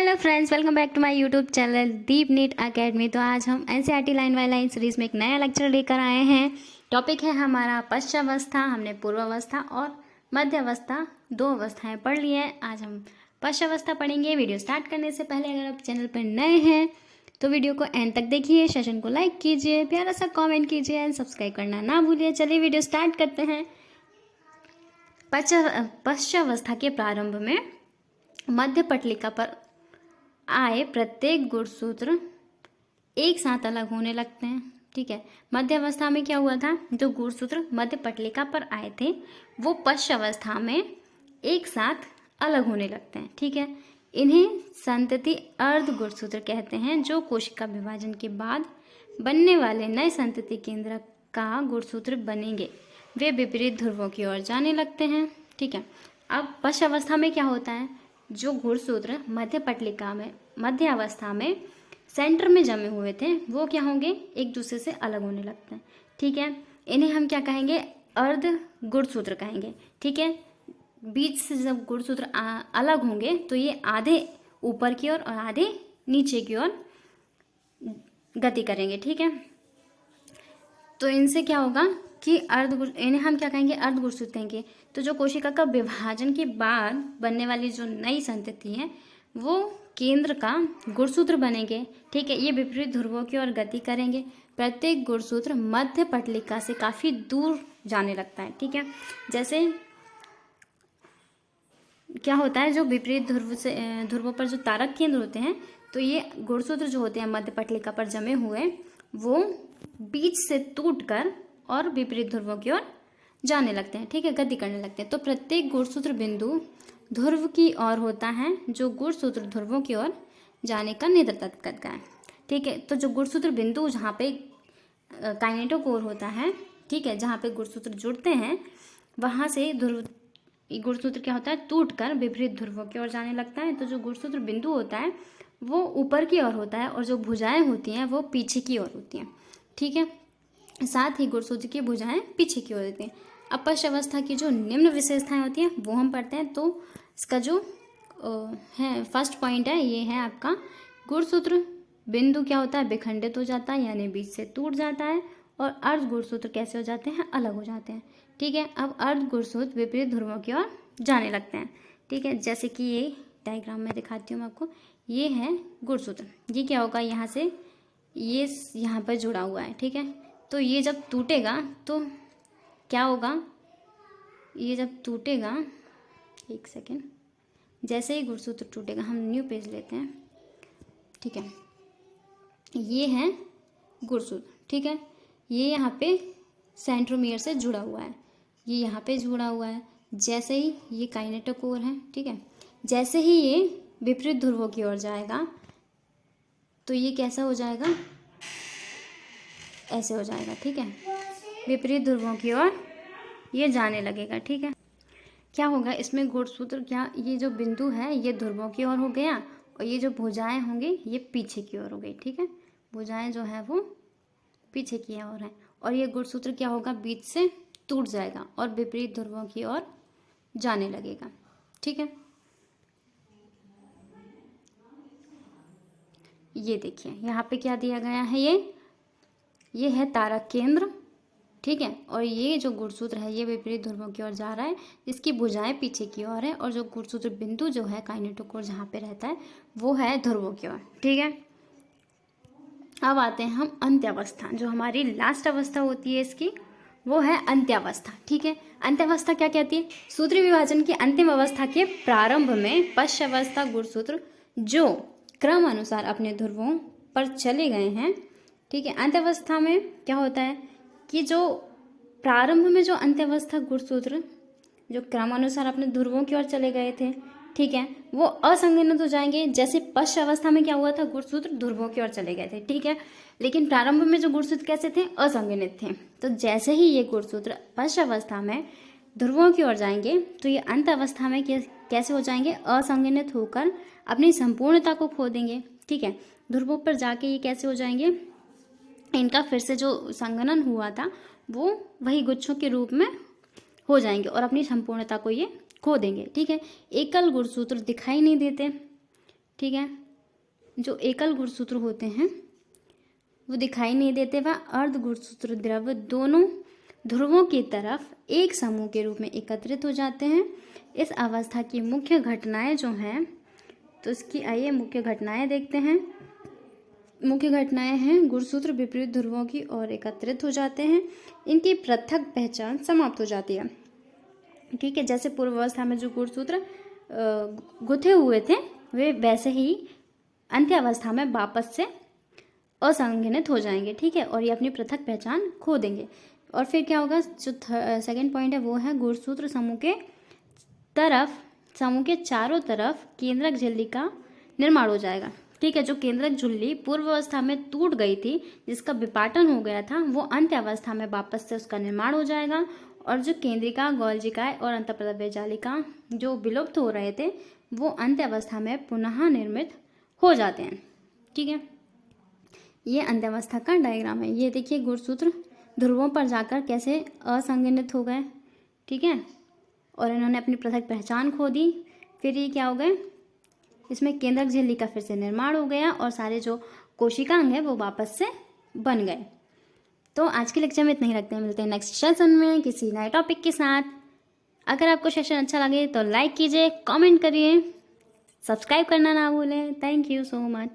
Hello friends, welcome back to my YouTube channel Deep NEET academy. तो आज हम NCERT line by line series में एक नया लेक्चर लेकर आए हैं। टॉपिक है हमारा पश्चावस्था। हमने पूर्वावस्था और मध्यावस्था दो अवस्थाएं पढ़ ली हैं। आज हम पश्चावस्था पढ़ेंगे। वीडियो स्टार्ट करने से पहले अगर आप चैनल पर नए हैं तो वीडियो को एंड तक देखिए, सेशन को लाइक कीजिए, प्यारा सा कॉमेंट कीजिए एंड सब्सक्राइब करना ना भूलिए। चलिए वीडियो स्टार्ट करते हैं। पश्चावस्था के प्रारंभ में मध्य पटलिका पर आए प्रत्येक गुणसूत्र एक साथ अलग होने लगते हैं। ठीक है, मध्यावस्था में क्या हुआ था, जो गुणसूत्र मध्य पटलिका पर आए थे वो पश्चावस्था में एक साथ अलग होने लगते हैं। ठीक है, इन्हें संतति अर्ध गुणसूत्र कहते हैं, जो कोशिका विभाजन के बाद बनने वाले नए संतति केंद्र का गुणसूत्र बनेंगे। वे विपरीत ध्रुवों की ओर जाने लगते हैं। ठीक है, अब पश्चावस्था में क्या होता है, जो गुणसूत्र मध्य पटलिका में मध्य अवस्था में सेंटर में जमे हुए थे वो क्या होंगे, एक दूसरे से अलग होने लगते हैं। ठीक है, इन्हें हम क्या कहेंगे, अर्ध गुणसूत्र कहेंगे। ठीक है, बीच से जब गुणसूत्र अलग होंगे तो ये आधे ऊपर की ओर और आधे नीचे की ओर गति करेंगे। ठीक है, तो इनसे क्या होगा कि इन्हें हम क्या कहेंगे, अर्ध गुणसूत्र कहेंगे। तो जो कोशिका का विभाजन के बाद बनने वाली जो नई संतति है वो केंद्र का गुणसूत्र बनेंगे। ठीक है, ये विपरीत ध्रुवों की ओर गति करेंगे। प्रत्येक गुणसूत्र मध्य पटलिका से काफ़ी दूर जाने लगता है। ठीक है, जैसे क्या होता है, जो विपरीत ध्रुवों पर जो तारक केंद्र होते हैं तो ये गुणसूत्र जो होते हैं मध्य पटलिका पर जमे हुए वो बीच से टूटकर और विपरीत ध्रुवों की ओर जाने लगते हैं। ठीक है, गति करने लगते हैं। तो प्रत्येक गुणसूत्र बिंदु ध्रुव की ओर होता है, जो गुणसूत्र ध्रुवों की ओर जाने का नेतृत्व करता है। ठीक है, तो जो गुणसूत्र बिंदु जहाँ पे काइनेटोकोर होता है, ठीक है, जहाँ पे गुणसूत्र जुड़ते हैं वहाँ से गुणसूत्र क्या होता है, टूटकर विपरीत ध्रुवों की ओर जाने लगता है। तो जो गुणसूत्र बिंदु होता है वो ऊपर की ओर होता है और जो भुजाएं होती हैं वो पीछे की ओर होती हैं। ठीक है, साथ ही गुणसूत्र की भुजाएं पीछे की ओर होती हैं। अब पश्चावस्था की जो निम्न विशेषताएं होती हैं वो हम पढ़ते हैं। तो इसका जो है फर्स्ट पॉइंट है, ये है आपका गुणसूत्र बिंदु क्या होता है, विखंडित हो जाता है, यानी बीच से टूट जाता है। और अर्ध गुणसूत्र कैसे हो जाते हैं, अलग हो जाते हैं। ठीक है, अब अर्ध गुणसूत्र विपरीत ध्रुवों की ओर जाने लगते हैं। ठीक है, जैसे कि ये डायग्राम में दिखाती हूँ मैं आपको। ये है गुणसूत्र, ये क्या होगा, यहाँ से ये यहाँ पर जुड़ा हुआ है। ठीक है, तो ये जब टूटेगा तो क्या होगा, ये जब टूटेगा, एक सेकेंड, जैसे ही गुणसूत्र टूटेगा, हम न्यू पेज लेते हैं। ठीक है, ये है गुणसूत्र। ठीक है, ये यहाँ पे सेंट्रोमियर से जुड़ा हुआ है, ये यहाँ पे जुड़ा हुआ है। जैसे ही ये काइनेटोकोर है, ठीक है, जैसे ही ये विपरीत ध्रुवों की ओर जाएगा तो ये कैसा हो जाएगा, ऐसे हो जाएगा। ठीक है, विपरीत ध्रुवों की ओर ये जाने लगेगा। ठीक है, क्या होगा इसमें गुणसूत्र, क्या ये जो बिंदु है ये ध्रुवों की ओर हो गया और ये जो भुजाएं होंगी ये पीछे की ओर हो गई। ठीक है, भुजाएं जो है वो पीछे की ओर है और ये गुणसूत्र क्या होगा, बीच से टूट जाएगा और विपरीत ध्रुवों की ओर जाने लगेगा। ठीक है, ये देखिए यहाँ पे क्या दिया गया है, ये है तारक केंद्र। ठीक है, और ये जो गुणसूत्र है ये विपरीत ध्रुवों की ओर जा रहा है, इसकी भुजाएं पीछे की ओर है और जो गुणसूत्र बिंदु जो है काइनेटोकोर जहाँ पे रहता है वो है ध्रुवों की ओर। ठीक है, अब आते हैं हम अंत्यावस्था, जो हमारी लास्ट अवस्था होती है इसकी, वो है अंत्यावस्था। ठीक है, अंत्यावस्था क्या कहती है, सूत्री विभाजन की अंतिम अवस्था के प्रारंभ में पश्चावस्था गुणसूत्र जो क्रम अनुसार अपने ध्रुवों पर चले गए हैं। ठीक है, अंत्यावस्था में क्या होता है कि जो प्रारंभ में जो अंत्यावस्था गुणसूत्र जो क्रमानुसार अपने ध्रुवों की ओर चले गए थे, ठीक है, वो असंगनित हो जाएंगे। जैसे पश्चावस्था में क्या हुआ था, गुणसूत्र ध्रुवों की ओर चले गए थे। ठीक है, लेकिन प्रारंभ में जो गुणसूत्र कैसे थे, असंगनित थे। तो जैसे ही ये गुणसूत्र पश्चावस्था में ध्रुवों की ओर जाएंगे तो ये अंत अवस्था में कैसे हो जाएंगे, असंगनित होकर अपनी संपूर्णता को खो देंगे। ठीक है, ध्रुवों पर जाके ये कैसे हो जाएंगे, इनका फिर से जो संगनन हुआ था वो वही गुच्छों के रूप में हो जाएंगे और अपनी संपूर्णता को ये खो देंगे। ठीक है, एकल गुणसूत्र दिखाई नहीं देते। ठीक है। जो एकल गुणसूत्र होते हैं वो दिखाई नहीं देते, वह अर्ध गुणसूत्र द्रव दोनों ध्रुवों की तरफ एक समूह के रूप में एकत्रित हो जाते हैं। इस अवस्था की मुख्य घटनाएं जो हैं, तो इसकी आइए मुख्य घटनाएं देखते हैं। मुख्य घटनाएं हैं, गुणसूत्र विपरीत ध्रुवों की ओर एकत्रित हो जाते हैं, इनकी पृथक पहचान समाप्त हो जाती है। ठीक है, जैसे पूर्व अवस्था में जो गुणसूत्र गुथे हुए थे वे वैसे ही अंत्य अवस्था में वापस से असंगठित हो जाएंगे। ठीक है, और ये अपनी पृथक पहचान खो देंगे। और फिर क्या होगा, जो सेकंड पॉइंट है वो है गुणसूत्र समूह के चारों तरफ केंद्रक झिल्ली का निर्माण हो जाएगा। ठीक है, जो केंद्रक झिल्ली पूर्व अवस्था में टूट गई थी, जिसका विपाटन हो गया था, वो अंत्य अवस्था में वापस से उसका निर्माण हो जाएगा। और जो केंद्रिका, गोल्जिकाएं और अंतःप्रदेश जालिका जो विलुप्त हो रहे थे वो अंत्य अवस्था में पुनः निर्मित हो जाते हैं। ठीक है, ये अंत्यावस्था का डायग्राम है। ये देखिए गुणसूत्र ध्रुवों पर जाकर कैसे असंगठित हो गए। ठीक है, और इन्होंने अपनी पृथक पहचान खो दी। फिर ये क्या हो गए, इसमें केंद्रक झिल्ली का फिर से निर्माण हो गया और सारे जो कोशिकांग है वो वापस से बन गए। तो आज के लेक्चर में इतना ही रखते हैं, मिलते हैं नेक्स्ट सेशन में किसी नए टॉपिक के साथ। अगर आपको सेशन अच्छा लगे तो लाइक कीजिए, कमेंट करिए, सब्सक्राइब करना ना भूलें। Thank you so much.